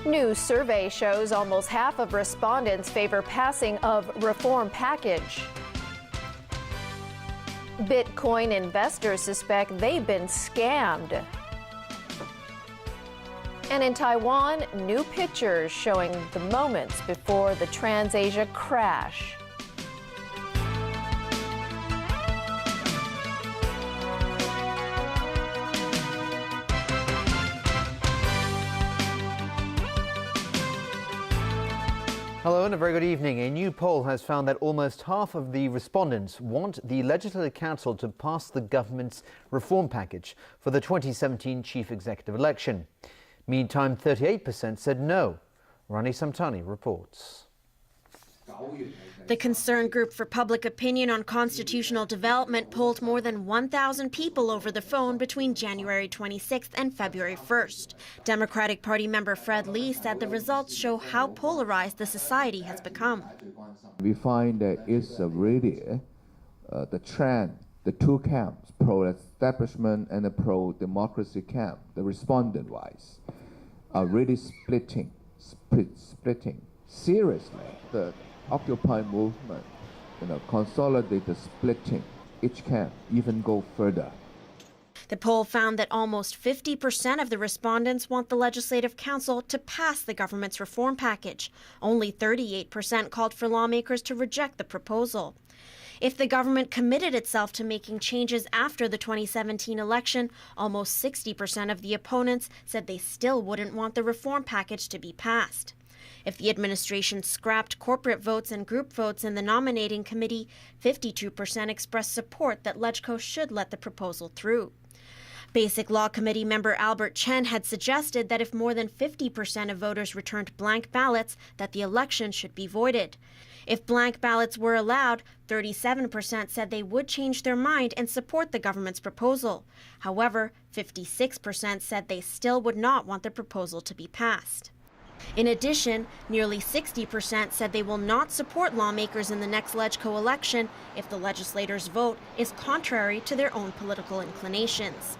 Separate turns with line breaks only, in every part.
New survey shows almost half of respondents favor passing of reform package. Bitcoin investors suspect they've been scammed. And in Taiwan, new pictures showing the moments before the Trans-Asia crash.
Hello and a very good evening. A new poll has found that almost half of the respondents want the Legislative Council to pass the government's reform package for the 2017 chief executive election. Meantime, 38% said no. Rani Samtani reports.
The Concerned Group for Public Opinion on Constitutional Development polled more than 1,000 people over the phone between January 26th and February 1st. Democratic Party member Fred Lee said the results show how polarized the society has become.
We find that it's really the trend, the two camps, pro-establishment and the pro-democracy camp, the respondent-wise, are really splitting seriously. The Occupy movement, consolidate the splitting. Each camp even go further.
The poll found that almost 50% of the respondents want the Legislative Council to pass the government's reform package. Only 38% called for lawmakers to reject the proposal. If the government committed itself to making changes after the 2017 election, almost 60% of the opponents said they still wouldn't want the reform package to be passed. If the administration scrapped corporate votes and group votes in the nominating committee, 52% expressed support that LegCo should let the proposal through. Basic Law Committee member Albert Chen had suggested that if more than 50% of voters returned blank ballots, that the election should be voided. If blank ballots were allowed, 37% said they would change their mind and support the government's proposal. However, 56% said they still would not want the proposal to be passed. In addition, nearly 60% said they will not support lawmakers in the next LegCo election if the legislators' vote is contrary to their own political inclinations.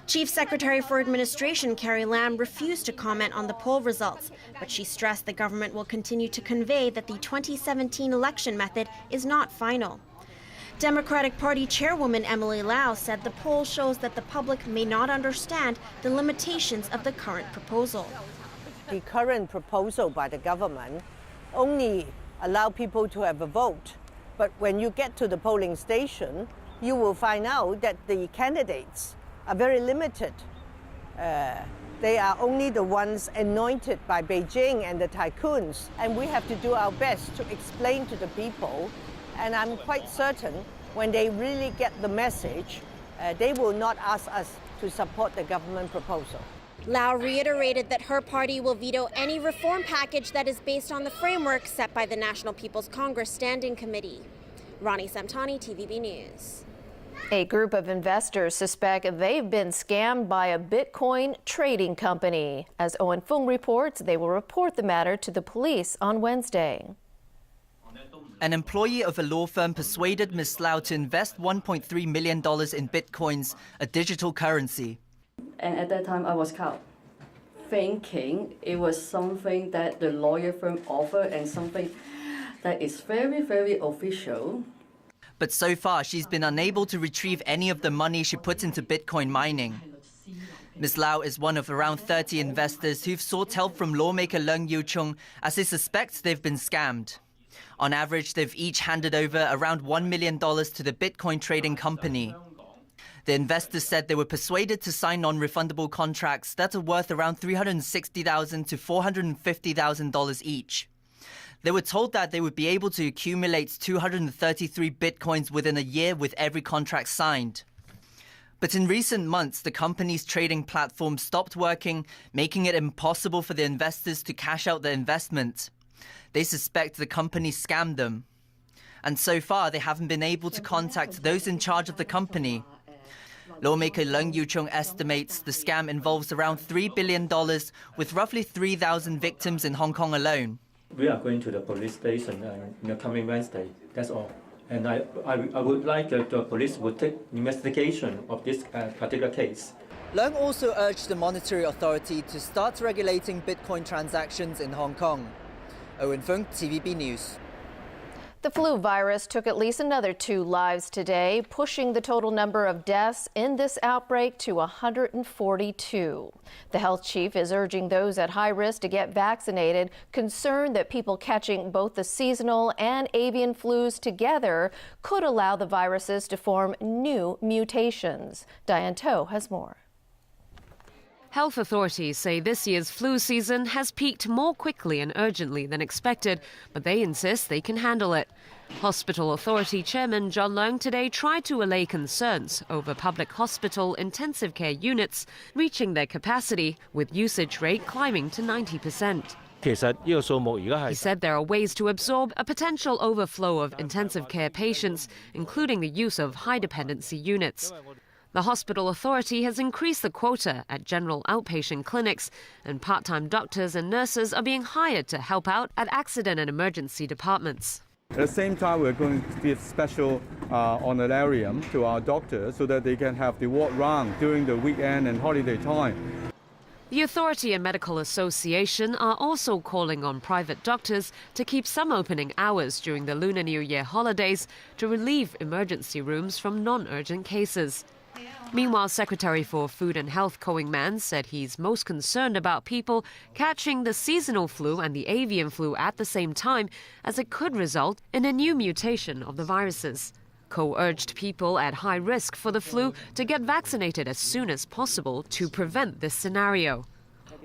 Chief Secretary for Administration Carrie Lam refused to comment on the poll results, but she stressed the government will continue to convey that the 2017 election method is not final. Democratic Party Chairwoman Emily Lau said the poll shows that the public may not understand the limitations of the current proposal.
The current proposal by the government only allow people to have a vote. But when you get to the polling station, you will find out that the candidates are very limited. They are only the ones anointed by Beijing and the tycoons. And we have to do our best to explain to the people. And I'm quite certain when they really get the message, they will not ask us to support the government proposal.
Lau reiterated that her party will veto any reform package that is based on the framework set by the National People's Congress Standing Committee. Rani Samtani, TVB News.
A group of investors suspect they've been scammed by a Bitcoin trading company. As Owen Fung reports, they will report the matter to the police on Wednesday.
An employee of a law firm persuaded Ms. Lau to invest $1.3 million in Bitcoins, a digital currency.
And at that time, I was kind of thinking it was something that the lawyer firm offered and something that is very, very official.
But so far, she's been unable to retrieve any of the money she put into Bitcoin mining. Ms. Lau is one of around 30 investors who've sought help from lawmaker Leung Yiu-chung as they suspect they've been scammed. On average, they've each handed over around $1 million to the Bitcoin trading company. The investors said they were persuaded to sign non-refundable contracts that are worth around $360,000 to $450,000 each. They were told that they would be able to accumulate 233 Bitcoins within a year with every contract signed. But in recent months, the company's trading platform stopped working, making it impossible for the investors to cash out their investment. They suspect the company scammed them. And so far, they haven't been able to contact those in charge of the company. Lawmaker Leung Yiu-chung estimates the scam involves around $3 billion, with roughly 3,000 victims in Hong Kong alone.
We are going to the police station coming Wednesday, that's all. And I would like the police would take investigation of this particular case.
Leung also urged the Monetary Authority to start regulating Bitcoin transactions in Hong Kong. Owen Fung, TVB News.
The flu virus took at least another 2 lives today, pushing the total number of deaths in this outbreak to 142. The health chief is urging those at high risk to get vaccinated, concerned that people catching both the seasonal and avian flus together could allow the viruses to form new mutations. Diane To has more.
Health authorities say this year's flu season has peaked more quickly and urgently than expected, but they insist they can handle it. Hospital Authority Chairman John Leung today tried to allay concerns over public hospital intensive care units reaching their capacity, with usage rate climbing to 90%. He said there are ways to absorb a potential overflow of intensive care patients, including the use of high-dependency units. The hospital authority has increased the quota at general outpatient clinics, and part-time doctors and nurses are being hired to help out at accident and emergency departments.
At the same time, we're going to give special honorarium to our doctors so that they can have the ward round during the weekend and holiday time.
The authority and medical association are also calling on private doctors to keep some opening hours during the Lunar New Year holidays to relieve emergency rooms from non-urgent cases. Meanwhile, Secretary for Food and Health Ko Wing-man said he's most concerned about people catching the seasonal flu and the avian flu at the same time, as it could result in a new mutation of the viruses. Ko urged people at high risk for the flu to get vaccinated as soon as possible to prevent this scenario.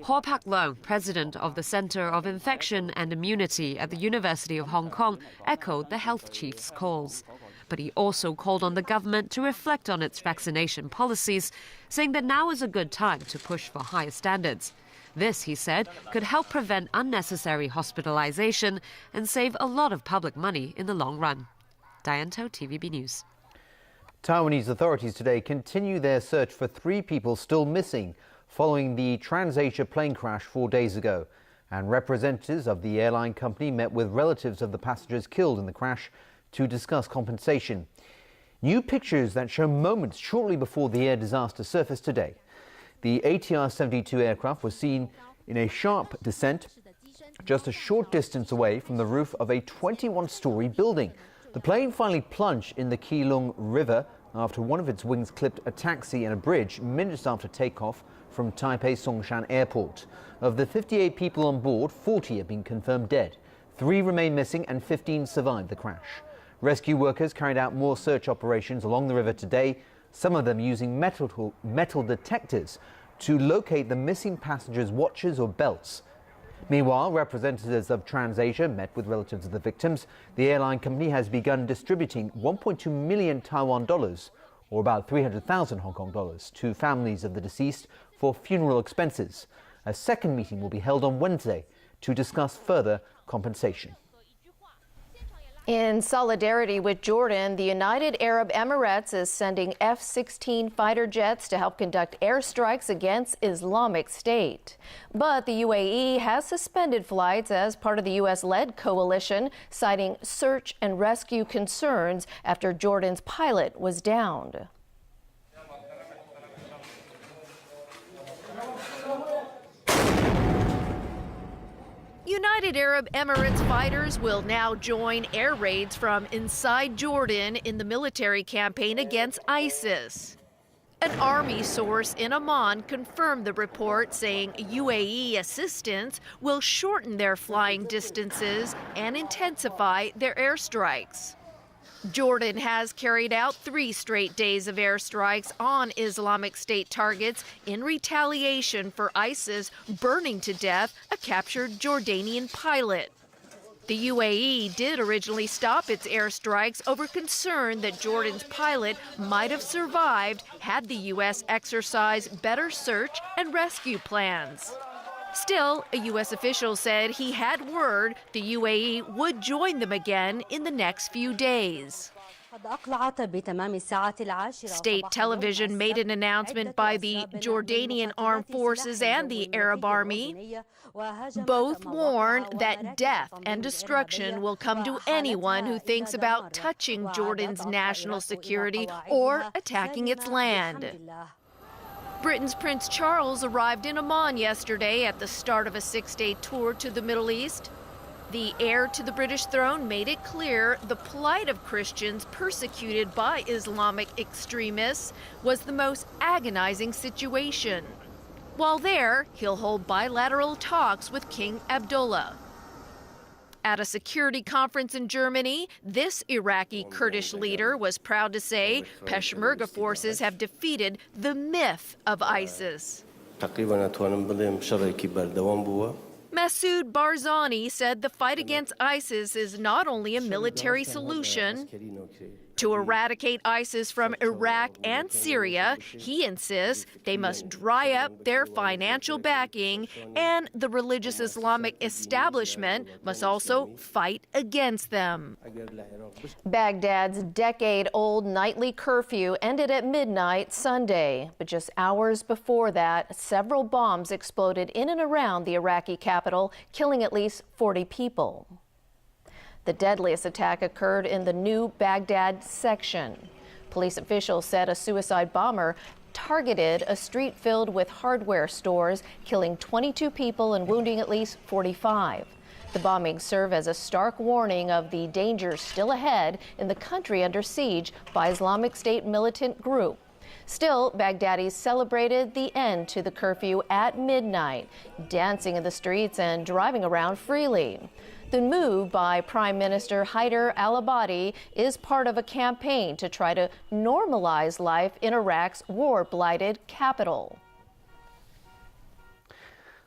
Ho Pak Leung, president of the Center of Infection and Immunity at the University of Hong Kong, echoed the health chief's calls. But he also called on the government to reflect on its vaccination policies, saying that now is a good time to push for higher standards. This, he said, could help prevent unnecessary hospitalization and save a lot of public money in the long run. Diane To, TVB News.
Taiwanese authorities today continue their search for 3 people still missing following the TransAsia plane crash 4 days ago. And representatives of the airline company met with relatives of the passengers killed in the crash to discuss compensation. New pictures that show moments shortly before the air disaster surfaced today. The ATR-72 aircraft was seen in a sharp descent just a short distance away from the roof of a 21-story building. The plane finally plunged in the Keelung River after one of its wings clipped a taxi and a bridge minutes after takeoff from Taipei Songshan Airport. Of the 58 people on board, 40 have been confirmed dead. 3 remain missing and 15 survived the crash. Rescue workers carried out more search operations along the river today, some of them using metal detectors to locate the missing passengers' watches or belts. Meanwhile, representatives of TransAsia met with relatives of the victims. The airline company has begun distributing 1.2 million Taiwan dollars, or about 300,000 Hong Kong dollars, to families of the deceased for funeral expenses. A second meeting will be held on Wednesday to discuss further compensation.
In solidarity with Jordan, the United Arab Emirates is sending F-16 fighter jets to help conduct airstrikes against Islamic State. But the UAE has suspended flights as part of the U.S.-led coalition, citing search and rescue concerns after Jordan's pilot was downed. United Arab Emirates fighters will now join air raids from inside Jordan in the military campaign against ISIS. An army source in Amman confirmed the report, saying UAE assistance will shorten their flying distances and intensify their airstrikes. Jordan has carried out 3 straight days of airstrikes on Islamic State targets in retaliation for ISIS burning to death a captured Jordanian pilot. The UAE did originally stop its airstrikes over concern that Jordan's pilot might have survived had the U.S. exercised better search and rescue plans. Still, a U.S. official said he had word the UAE would join them again in the next few days. State television made an announcement by the Jordanian Armed Forces and the Arab Army. Both warn that death and destruction will come to anyone who thinks about touching Jordan's national security or attacking its land. Britain's Prince Charles arrived in Amman yesterday at the start of a 6-day tour to the Middle East. The heir to the British throne made it clear the plight of Christians persecuted by Islamic extremists was the most agonizing situation. While there, he'll hold bilateral talks with King Abdullah. At a security conference in Germany, this Iraqi Kurdish leader was proud to say Peshmerga forces have defeated the myth of ISIS. Masoud Barzani said the fight against ISIS is not only a military solution. To eradicate ISIS from Iraq and Syria, he insists they must dry up their financial backing, and the religious Islamic establishment must also fight against them. Baghdad's decade-old nightly curfew ended at midnight Sunday, but just hours before that, several bombs exploded in and around the Iraqi capital, killing at least 40 people. The deadliest attack occurred in the new Baghdad section. Police officials said a suicide bomber targeted a street filled with hardware stores, killing 22 people and wounding at least 45. The bombings serve as a stark warning of the dangers still ahead in the country under siege by Islamic State militant group. Still, Baghdadis celebrated the end to the curfew at midnight, dancing in the streets and driving around freely. The move by Prime Minister Haider al-Abadi is part of a campaign to try to normalize life in Iraq's war-blighted capital.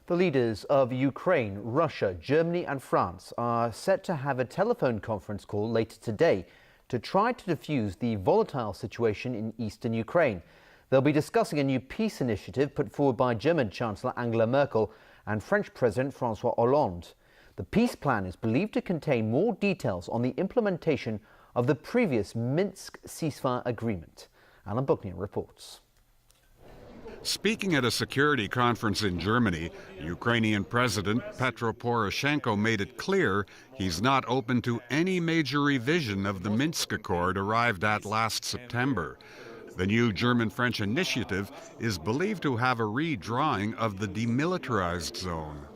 The leaders of Ukraine, Russia, Germany and France are set to have a telephone conference call later today to try to defuse the volatile situation in eastern Ukraine. They'll be discussing a new peace initiative put forward by German Chancellor Angela Merkel and French President François Hollande. The peace plan is believed to contain more details on the implementation of the previous Minsk ceasefire agreement. Alan Buckner reports.
Speaking at a security conference in Germany, Ukrainian President Petro Poroshenko made it clear he's not open to any major revision of the Minsk Accord arrived at last September. The new German-French initiative is believed to have a redrawing of the demilitarized zone.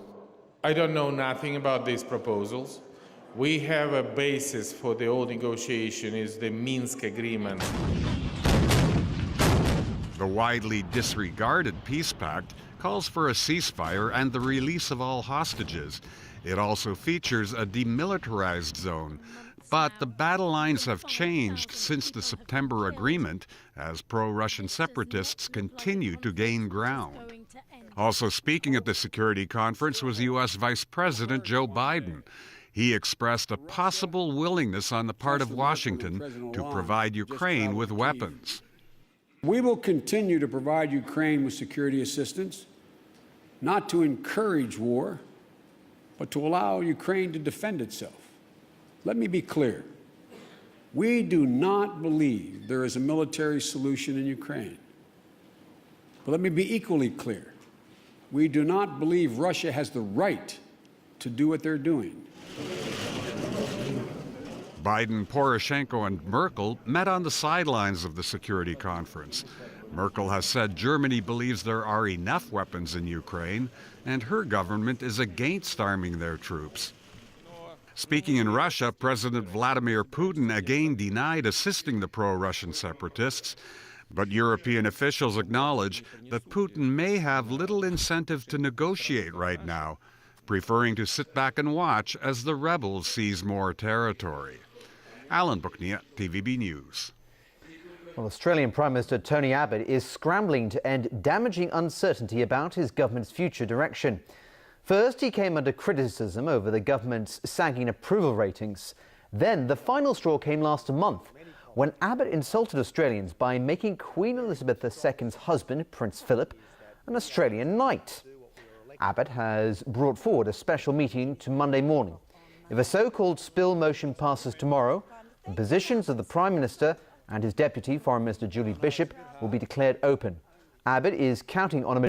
I don't know nothing about these proposals. We have a basis for the whole negotiation is the Minsk agreement.
The widely disregarded peace pact calls for a ceasefire and the release of all hostages. It also features a demilitarized zone. But the battle lines have changed since the September agreement as pro-Russian separatists continue to gain ground. Also speaking at the security conference was U.S. Vice President Joe Biden. He expressed a possible willingness on the part of Washington to provide Ukraine with weapons.
We will continue to provide Ukraine with security assistance, not to encourage war, but to allow Ukraine to defend itself. Let me be clear. We do not believe there is a military solution in Ukraine. But let me be equally clear. We do not believe Russia has the right to do what they're doing.
Biden, Poroshenko, and Merkel met on the sidelines of the security conference. Merkel has said Germany believes there are enough weapons in Ukraine, and her government is against arming their troops. Speaking in Russia, President Vladimir Putin again denied assisting the pro-Russian separatists, but European officials acknowledge that Putin may have little incentive to negotiate right now, preferring to sit back and watch as the rebels seize more territory. Alan Buckner, TVB News.
Well, Australian Prime Minister Tony Abbott is scrambling to end damaging uncertainty about his government's future direction. First, he came under criticism over the government's sagging approval ratings. Then, the final straw came last month, when Abbott insulted Australians by making Queen Elizabeth II's husband, Prince Philip, an Australian knight. Abbott has brought forward a special meeting to Monday morning. If a so-called spill motion passes tomorrow, The positions of the Prime Minister and his Deputy Foreign Minister Julie Bishop will be declared open. Abbott is counting on a